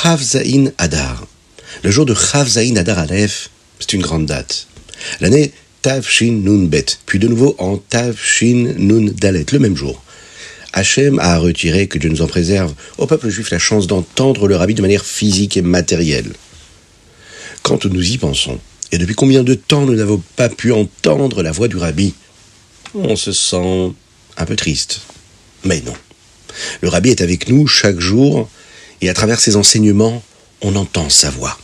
Chav Zayin Adar. Le jour de Chav Zayin Adar Aleph, c'est une grande date. L'année Tav Shin Nun Bet, puis de nouveau en Tav Shin Nun Dalet, le même jour. Hachem a retiré, que Dieu nous en préserve, au peuple juif la chance d'entendre le rabbi de manière physique et matérielle. Quand nous y pensons, et depuis combien de temps nous n'avons pas pu entendre la voix du rabbi, on se sent un peu triste. Mais non. Le rabbi est avec nous chaque jour, et à travers ses enseignements, on entend sa voix.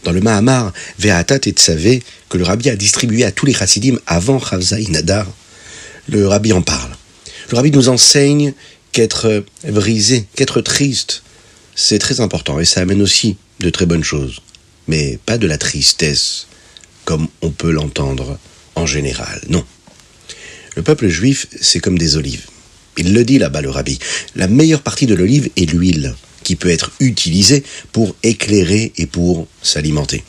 Dans le Mahamar, Ve'atat et Tsavé, que le rabbi a distribué à tous les chassidim avant Chav Zayin Adar, le rabbi en parle. Le rabbi nous enseigne qu'être brisé, qu'être triste, c'est très important et ça amène aussi de très bonnes choses. Mais pas de la tristesse, comme on peut l'entendre en général, non. Le peuple juif, c'est comme des olives. Il le dit là-bas, le rabbi. La meilleure partie de l'olive est l'huile, qui peut être utilisée pour éclairer et pour s'alimenter.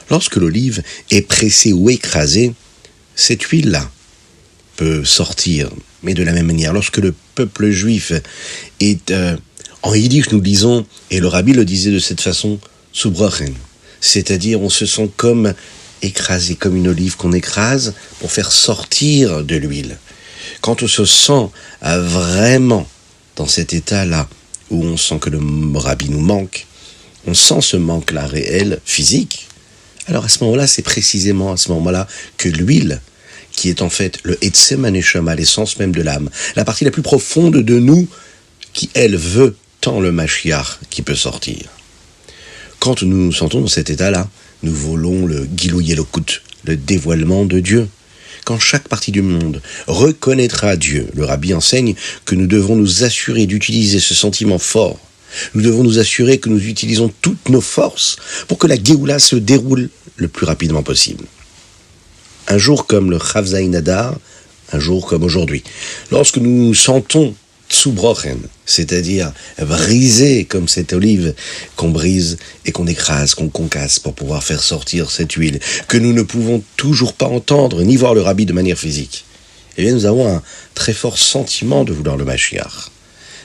Lorsque l'olive est pressée ou écrasée, cette huile-là peut sortir. Mais de la même manière, lorsque le peuple juif est, en yiddish nous disons, et le rabbi le disait de cette façon, subrochen, c'est-à-dire on se sent comme écrasé, comme une olive qu'on écrase pour faire sortir de l'huile. Quand on se sent vraiment dans cet état-là, où on sent que le rabbi nous manque, on sent ce manque-là réel, physique, alors à ce moment-là, c'est précisément à ce moment-là que l'huile, qui est en fait le Etzem HaNeshama, l'essence même de l'âme, la partie la plus profonde de nous, qui elle veut tant le Mashiach qui peut sortir. Quand nous nous sentons dans cet état-là, nous voulons le Gilui Elokut, le dévoilement de Dieu. Quand chaque partie du monde reconnaîtra Dieu, le rabbi enseigne que nous devons nous assurer d'utiliser ce sentiment fort. Nous devons nous assurer que nous utilisons toutes nos forces pour que la Géoula se déroule le plus rapidement possible. Un jour comme le Chav Zayin Adar, un jour comme aujourd'hui, lorsque nous nous sentons tsubrochen, c'est-à-dire brisés comme cette olive qu'on brise et qu'on écrase, qu'on concasse pour pouvoir faire sortir cette huile, que nous ne pouvons toujours pas entendre ni voir le rabbi de manière physique, eh bien nous avons un très fort sentiment de vouloir le Mashiach.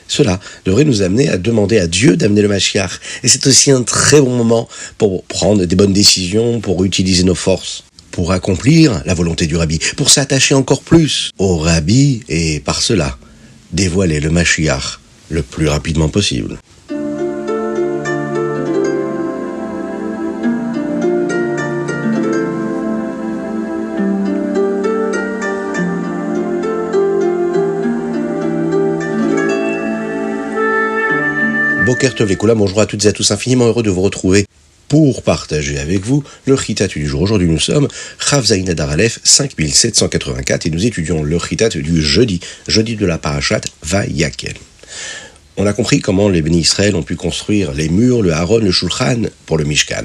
Cela devrait nous amener à demander à Dieu d'amener le Mashiach. Et c'est aussi un très bon moment pour prendre des bonnes décisions, pour utiliser nos forces, pour accomplir la volonté du rabbi, pour s'attacher encore plus au rabbi et par cela dévoiler le Mashiach le plus rapidement possible. Boker Tov Lekula, bonjour à toutes et à tous, infiniment heureux de vous retrouver pour partager avec vous le Chitat du jour. Aujourd'hui nous sommes Chav Zayin Adar Aleph 5784 et nous étudions le Chitat du jeudi de la Parashat Vayakel. On a compris comment les bénis Israël ont pu construire les murs, le Haron, le Shulchan pour le Mishkan.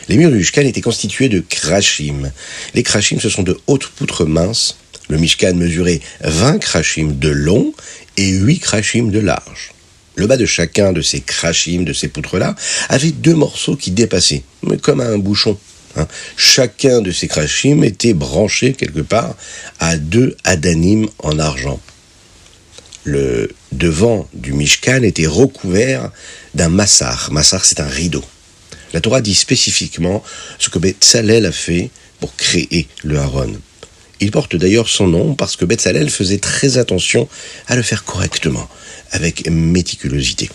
Les murs du Mishkan étaient constitués de krashim. Les krashim, ce sont de hautes poutres minces. Le Mishkan mesurait 20 krashim de long et 8 krashim de large. Le bas de chacun de ces krashim, de ces poutres-là, avait 2 morceaux qui dépassaient, comme un bouchon. Chacun de ces krashim était branché quelque part à 2 adanim en argent. Le devant du Mishkan était recouvert d'un massar. Massar, c'est un rideau. La Torah dit spécifiquement ce que Betzalel a fait pour créer le Haron. Il porte d'ailleurs son nom parce que Betzalel faisait très attention à le faire correctement, avec méticulosité.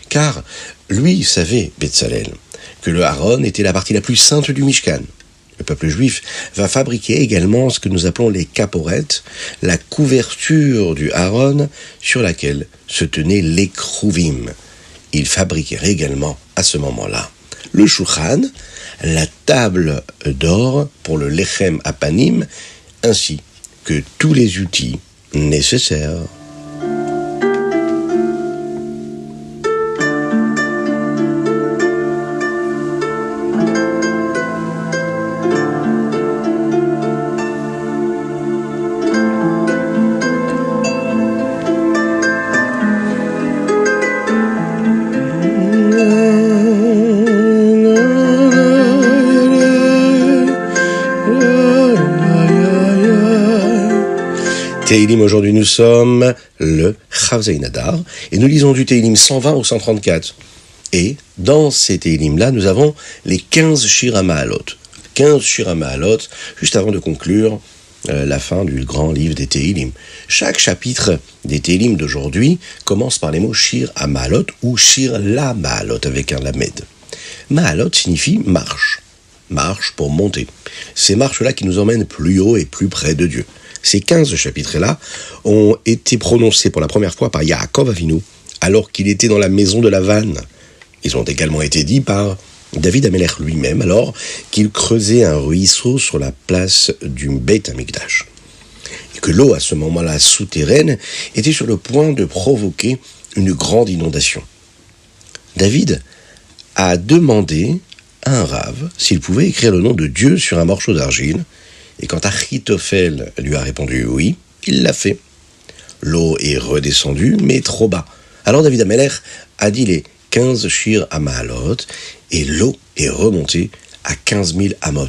Car lui savait, Betzalel, que le Haron était la partie la plus sainte du Mishkan. Le peuple juif va fabriquer également ce que nous appelons les kaporettes, la couverture du Haron sur laquelle se tenaient les kruvim. Il fabriquerait également à ce moment-là le shulchan, la table d'or pour le lechem apanim, ainsi que tous les outils nécessaires. Teilim, aujourd'hui nous sommes le Chav Zayin Adar et nous lisons du Teilim 120 au 134. Et dans ces Télim-là, nous avons les 15 Shir HaMa'alot. 15 Shir HaMa'alot, juste avant de conclure la fin du grand livre des Télim. Chaque chapitre des Télim d'aujourd'hui commence par les mots Shir HaMa'alot ou Shir la Ma'alot avec un lamed. Ma'alot signifie marche. Marche pour monter. Ces marches-là qui nous emmènent plus haut et plus près de Dieu. Ces 15 chapitres-là ont été prononcés pour la première fois par Yaakov Avinu alors qu'il était dans la maison de Lavan. Ils ont également été dits par David Amelech lui-même, alors qu'il creusait un ruisseau sur la place du Beit Hamikdash. Et que l'eau, à ce moment-là souterraine, était sur le point de provoquer une grande inondation. David a demandé à un rave s'il pouvait écrire le nom de Dieu sur un morceau d'argile, et quand Achitophel lui a répondu oui, il l'a fait. L'eau est redescendue, mais trop bas. Alors David Amelech a dit les 15 Shir HaMa'alot, et l'eau est remontée à 15 000 amot,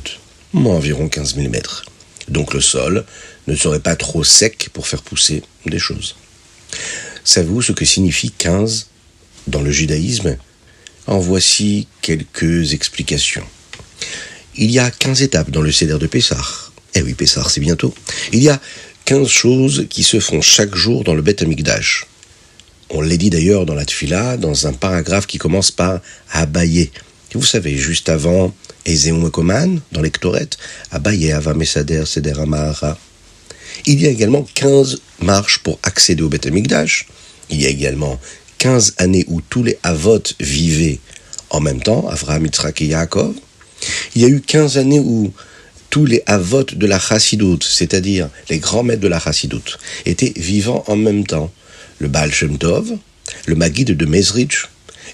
environ 15 000 mètres. Donc le sol ne serait pas trop sec pour faire pousser des choses. Savez-vous ce que signifie 15 dans le judaïsme ? En voici quelques explications. Il y a 15 étapes dans le Seder de Pessah. Eh oui, Pessah, c'est bientôt. Il y a 15 choses qui se font chaque jour dans le Beit Hamikdash. On l'a dit d'ailleurs dans la Tfila, dans un paragraphe qui commence par Abaye. Vous savez, juste avant Ezeu Ekoman, dans l'Ektoret, Abaye, Ava Mesader, Seder Amahara. Il y a également 15 marches pour accéder au Beit Hamikdash. Il y a également 15 années où tous les Avot vivaient en même temps, Avraham, Yitzhak et Yaakov. Il y a eu 15 années où tous les Avot de la Chassidoute, c'est-à-dire les grands maîtres de la Chassidoute, étaient vivants en même temps. Le Baal Shem Tov, le Maguide de Mezrich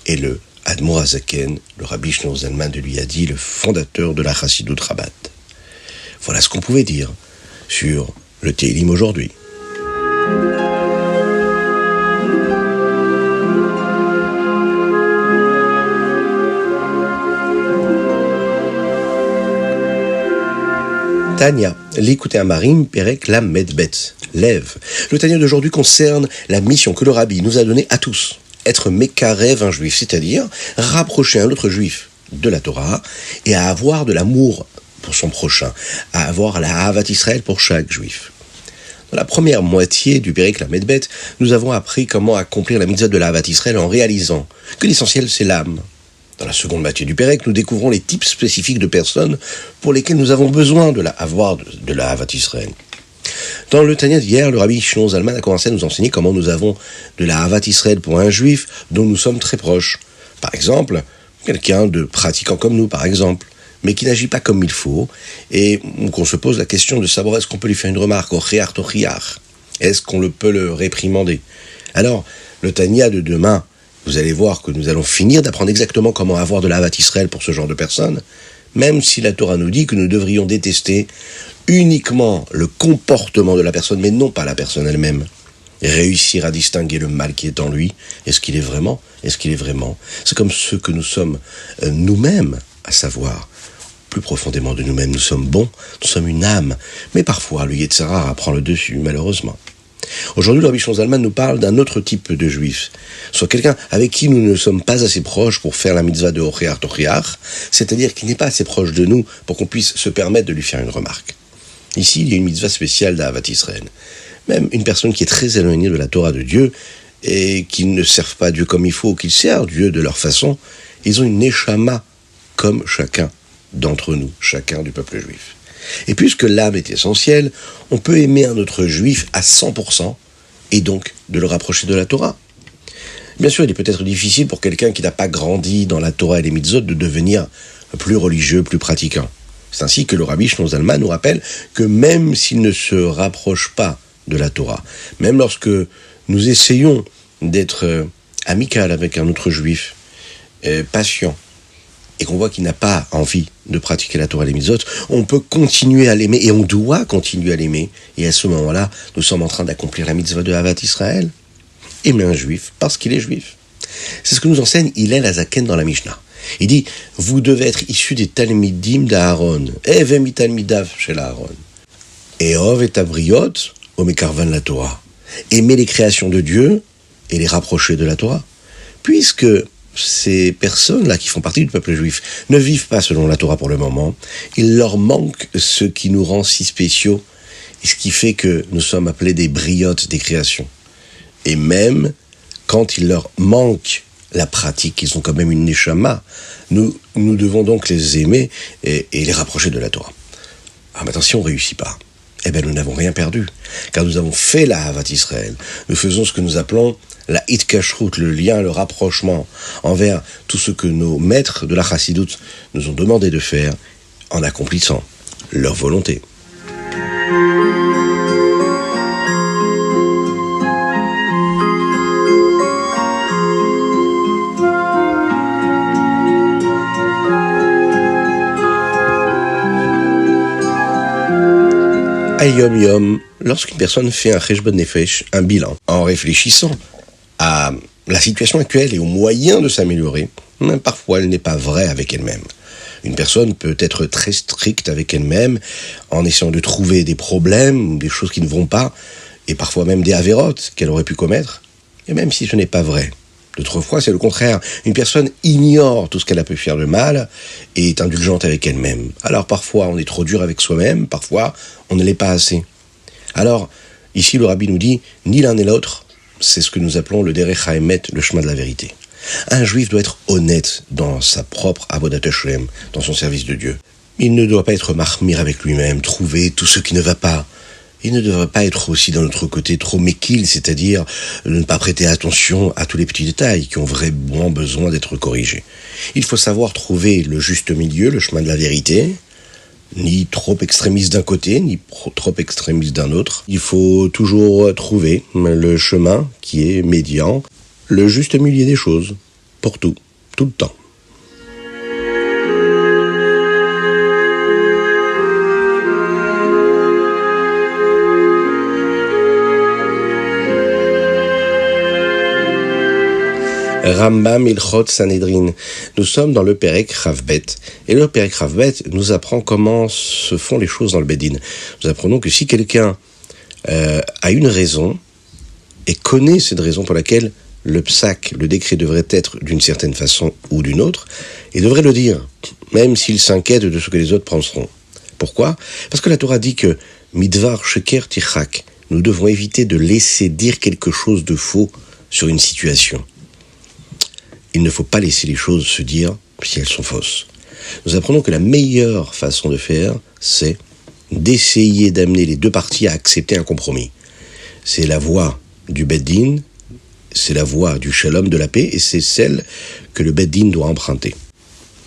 et le Admor HaZaken, le Rabbi Shneur Zalman de Liadi, le fondateur de la Chassidoute Rabat. Voilà ce qu'on pouvait dire sur le Télim aujourd'hui. Tania, l'écouter à Marim, Perek la Medbet, lève. Le Tania d'aujourd'hui concerne la mission que le Rabbi nous a donnée à tous. Être Mekarev, un juif, c'est-à-dire rapprocher un autre juif de la Torah et à avoir de l'amour pour son prochain, à avoir la Ahavat Israël pour chaque juif. Dans la première moitié du Perek la Medbet, nous avons appris comment accomplir la mitzvah de la Ahavat Israël en réalisant que l'essentiel c'est l'âme. Dans la seconde moitié du Pérec, nous découvrons les types spécifiques de personnes pour lesquelles nous avons besoin de la Ahavat Israël. Dans le Tanya d'hier, le Rabbi Shneur Zalman a commencé à nous enseigner comment nous avons de la Ahavat Israël pour un juif dont nous sommes très proches. Par exemple, quelqu'un de pratiquant comme nous, par exemple, mais qui n'agit pas comme il faut, et qu'on se pose la question de savoir est-ce qu'on peut lui faire une remarque, est-ce qu'on peut le réprimander. Alors, le Tanya de demain, vous allez voir que nous allons finir d'apprendre exactement comment avoir de la Ahavat Israël pour ce genre de personnes, même si la Torah nous dit que nous devrions détester uniquement le comportement de la personne, mais non pas la personne elle-même. Réussir à distinguer le mal qui est en lui, est-ce qu'il est vraiment ? C'est comme ce que nous sommes nous-mêmes, à savoir, plus profondément de nous-mêmes, nous sommes bons, nous sommes une âme, mais parfois le Yetzer Hara prend le dessus, malheureusement. Aujourd'hui, le Rabbi Shneur Zalman nous parle d'un autre type de juif, soit quelqu'un avec qui nous ne sommes pas assez proches pour faire la mitzvah de Ocheach Tochiach, c'est-à-dire qui n'est pas assez proche de nous pour qu'on puisse se permettre de lui faire une remarque. Ici, il y a une mitzvah spéciale d'Ahavat Israël. Même une personne qui est très éloignée de la Torah de Dieu et qui ne servent pas Dieu comme il faut, qu'ils servent Dieu de leur façon, ils ont une neshama comme chacun d'entre nous, chacun du peuple juif. Et puisque l'âme est essentielle, on peut aimer un autre juif à 100% et donc de le rapprocher de la Torah. Bien sûr, il est peut-être difficile pour quelqu'un qui n'a pas grandi dans la Torah et les mitzvot de devenir plus religieux, plus pratiquant. C'est ainsi que le Rabbi Shneur Zalman nous rappelle que même s'il ne se rapproche pas de la Torah, même lorsque nous essayons d'être amical avec un autre juif, patient, et qu'on voit qu'il n'a pas envie de pratiquer la Torah et les mitzvot, on peut continuer à l'aimer, et on doit continuer à l'aimer, et à ce moment-là, nous sommes en train d'accomplir la mitzvah de Ahavat Israël. Aimer un juif parce qu'il est juif. C'est ce que nous enseigne Hillel HaZaken dans la Mishnah. Il dit, vous devez être issus des Talmidim d'Aaron, Evemi Talmidav chez Aaron. Eov et Abriot, Omekarvan la Torah. Aimer les créations de Dieu et les rapprocher de la Torah. Puisque ces personnes-là qui font partie du peuple juif ne vivent pas selon la Torah pour le moment. Il leur manque ce qui nous rend si spéciaux et ce qui fait que nous sommes appelés des briotes des créations. Et même quand il leur manque la pratique, ils ont quand même une neshama, nous devons donc les aimer et les rapprocher de la Torah. Ah, maintenant, si on ne réussit pas, nous n'avons rien perdu, car nous avons fait la Havat Israël. Nous faisons ce que nous appelons la Hitkashrut, le lien, le rapprochement envers tout ce que nos maîtres de la Chassidoute nous ont demandé de faire en accomplissant leur volonté. Yom Yom, lorsqu'une personne fait un cheshbon nefesh, un bilan, en réfléchissant à la situation actuelle et aux moyens de s'améliorer, même parfois elle n'est pas vraie avec elle-même. Une personne peut être très stricte avec elle-même en essayant de trouver des problèmes, des choses qui ne vont pas, et parfois même des avérotes qu'elle aurait pu commettre, et même si ce n'est pas vrai. D'autres fois, c'est le contraire. Une personne ignore tout ce qu'elle a pu faire de mal et est indulgente avec elle-même. Alors parfois, on est trop dur avec soi-même, parfois, on ne l'est pas assez. Alors, ici, le Rabbi nous dit, ni l'un ni l'autre, c'est ce que nous appelons le derech haemet, le chemin de la vérité. Un juif doit être honnête dans sa propre avodat Hashem, dans son service de Dieu. Il ne doit pas être mahmir avec lui-même, trouver tout ce qui ne va pas. Il ne devrait pas être aussi d'un autre côté trop méquille, c'est-à-dire ne pas prêter attention à tous les petits détails qui ont vraiment besoin d'être corrigés. Il faut savoir trouver le juste milieu, le chemin de la vérité, ni trop extrémiste d'un côté, ni trop extrémiste d'un autre. Il faut toujours trouver le chemin qui est médian, le juste milieu des choses, pour tout le temps. Rambam Ilchot Sanhedrin. Nous sommes dans le Perek Ravbet. Et le Perek Ravbet nous apprend comment se font les choses dans le Beddin. Nous apprenons que si quelqu'un a une raison et connaît cette raison pour laquelle le psak, le décret devrait être d'une certaine façon ou d'une autre, il devrait le dire, même s'il s'inquiète de ce que les autres penseront. Pourquoi ? Parce que la Torah dit que Midvar Sheker Tichak, nous devons éviter de laisser dire quelque chose de faux sur une situation. Il ne faut pas laisser les choses se dire si elles sont fausses. Nous apprenons que la meilleure façon de faire, c'est d'essayer d'amener les deux parties à accepter un compromis. C'est la voie du Beddin, c'est la voie du Shalom, de la paix, et c'est celle que le Beddin doit emprunter.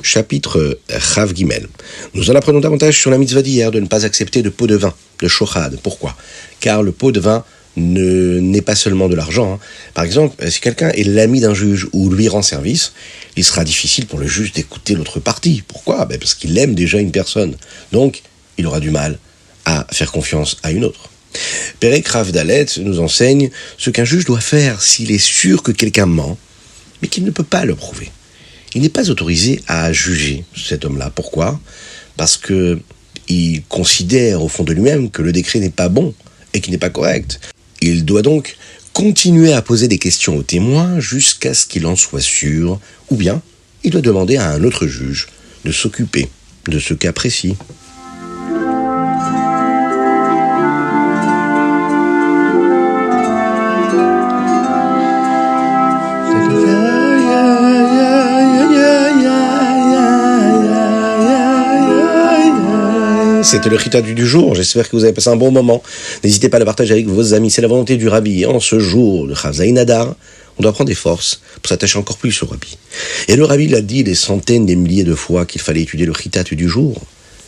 Chapitre Chav Gimel. Nous en apprenons davantage sur la mitzvah d'hier de ne pas accepter de pot de vin, de shochad. Pourquoi ? Car le pot de vin n'est pas seulement de l'argent. Par exemple, si quelqu'un est l'ami d'un juge ou lui rend service, il sera difficile pour le juge d'écouter l'autre partie. Pourquoi ? Parce qu'il aime déjà une personne. Donc, il aura du mal à faire confiance à une autre. Perek Rav Dalet nous enseigne ce qu'un juge doit faire s'il est sûr que quelqu'un ment, mais qu'il ne peut pas le prouver. Il n'est pas autorisé à juger cet homme-là. Pourquoi ? Parce qu'il considère au fond de lui-même que le décret n'est pas bon et qu'il n'est pas correct. Il doit donc continuer à poser des questions aux témoins jusqu'à ce qu'il en soit sûr, ou bien il doit demander à un autre juge de s'occuper de ce cas précis. C'était le Chita du jour, j'espère que vous avez passé un bon moment. N'hésitez pas à le partager avec vos amis, c'est la volonté du Rabbi. En ce jour de Chav Zayin Adar, on doit prendre des forces pour s'attacher encore plus au Rabbi. Et le Rabbi l'a dit des centaines, des milliers de fois qu'il fallait étudier le Chita du jour.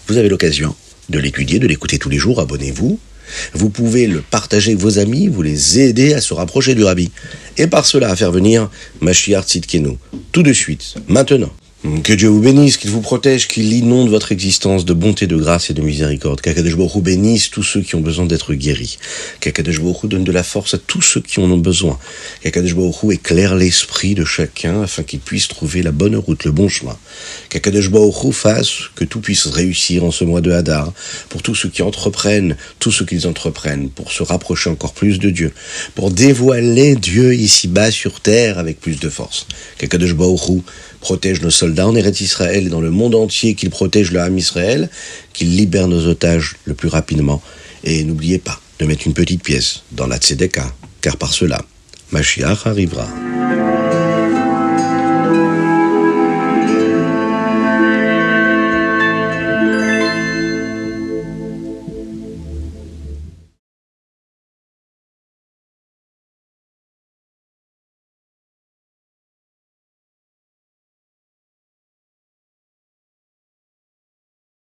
Vous avez l'occasion de l'étudier, de l'écouter tous les jours, abonnez-vous. Vous pouvez le partager avec vos amis, vous les aider à se rapprocher du Rabbi. Et par cela à faire venir Mashiach Tzidkenu. Tout de suite, maintenant. Que Dieu vous bénisse, qu'il vous protège, qu'il inonde votre existence de bonté, de grâce et de miséricorde. Qu'Akadosh Baruch Hu bénisse tous ceux qui ont besoin d'être guéris. Qu'Akadosh Baruch Hu donne de la force à tous ceux qui en ont besoin. Qu'Akadosh Baruch Hu éclaire l'esprit de chacun afin qu'il puisse trouver la bonne route, le bon chemin. Qu'Akadosh Baruch Hu fasse que tout puisse réussir en ce mois de Hadar, pour tous ceux qui entreprennent, tous ceux qu'ils entreprennent, pour se rapprocher encore plus de Dieu, pour dévoiler Dieu ici-bas sur terre avec plus de force. Qu'Akadosh Baruch Hu protège nos soldats en Eretz Israël et dans le monde entier, qu'il protège le Ham Israël, qu'il libère nos otages le plus rapidement. Et n'oubliez pas de mettre une petite pièce dans la Tzedeka, car par cela, Mashiach arrivera.